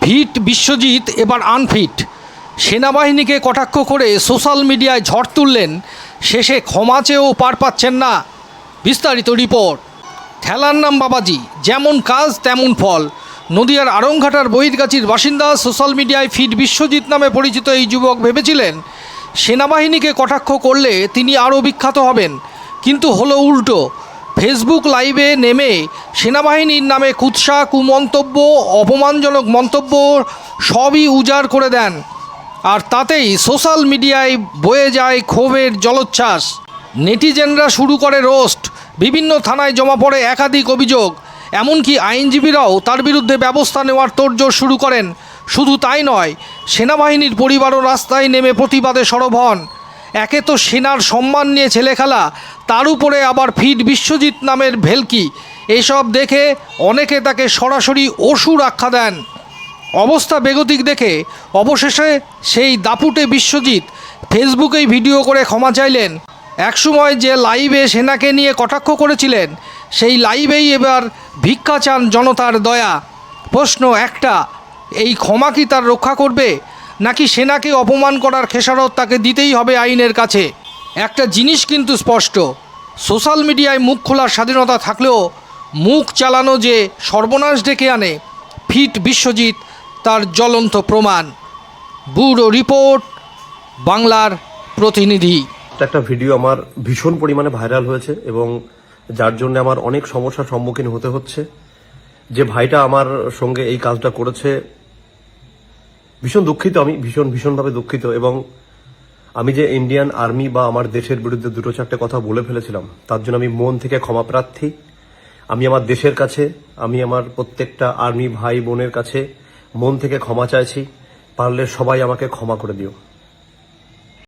Fit Biswajit এবার unfit. সেনাবাহিনীকে কটাক্ষ করে সোশ্যাল মিডিয়ায় ঝড় তুললেন, শেষে ক্ষমা চেয়েও পার পাচ্ছেন না। বিস্তারিত রিপোর্ট। ঠেলার নাম বাবাজি, যেমন কাজ তেমন ফল। নদিয়ার আড়ংঘাটার বহিরগাছির বাসিন্দা, সোশ্যাল মিডিয়ায় ফিট বিশ্বজিৎ নামে পরিচিত এই যুবক ভেবেছিলেন সেনাবাহিনীকে কটাক্ষ করলে তিনি আরও বিখ্যাত হবেন, কিন্তু হলো উল্টো। ফেসবুক লাইভে নেমে সেনাবাহিনীর নামে কুৎসা, কুমন্তব্য, অপমানজনক মন্তব্য সবই উজাড় করে দেন, আর তাতেই সোশ্যাল মিডিয়ায় বয়ে যায় ক্ষোভের জলোচ্ছ্বাস। নেটিজেনরা শুরু করে রোস্ট, বিভিন্ন থানায় জমা পড়ে একাধিক অভিযোগ, এমনকি আইনজীবীরাও তার বিরুদ্ধে ব্যবস্থা নেওয়ার তোড়জোড় শুরু করেন। শুধু তাই নয়, সেনাবাহিনীর পরিবারও রাস্তায় নেমে প্রতিবাদে সরব হন। একে তো সেনার সম্মান নিয়ে ছেলেখেলা, তার উপরে আবার ফিট বিশ্বজিৎ নামের ভেলকি। এসব দেখে অনেকে তাকে সরাসরি অসুর আখ্যা দেন। অবস্থা বেগতিক দেখে অবশেষে সেই দাপুটে বিশ্বজিৎ ফেসবুকেই ভিডিও করে ক্ষমা চাইলেন। একসময় যে লাইভে সেনাকে নিয়ে কটাক্ষ করেছিলেন, সেই লাইভেই এবার ভিক্ষা চান জনতার দয়া। প্রশ্ন একটা, এই ক্ষমা কি তার রক্ষা করবে, নাকি সেনাকে অপমান করার খেসারত তাকে দিতেই হবে আইনের কাছে? একটা জিনিস কিন্তু স্পষ্ট, সোশ্যাল মিডিয়ায় মুখ খোলার স্বাধীনতা থাকলেও মুখ চালানো যে সর্বনাশ ডেকে আনে, ফিট বিশ্বজিৎ তার জ্বলন্ত প্রমাণ। ব্যুরো রিপোর্ট, বাংলার প্রতিনিধি। একটা ভিডিও আমার ভীষণ পরিমাণে ভাইরাল হয়েছে এবং যার জন্য আমার অনেক সমস্যার সম্মুখীন হতে হচ্ছে। যে ভাইটা আমার সঙ্গে এই কাজটা করেছে, ভীষণ দুঃখিত, আমি ভীষণভাবে দুঃখিত। এবং আমি যে ইন্ডিয়ান আর্মি বা আমার দেশের বিরুদ্ধে দুটো চারটে কথা বলে ফেলেছিলাম, তার জন্য আমি মন থেকে ক্ষমা প্রার্থী। আমি আমার দেশের কাছে, আমি আমার প্রত্যেকটা আর্মি ভাই বোনের কাছে মন থেকে ক্ষমা চাইছি। পারলে সবাই আমাকে ক্ষমা করে দিও।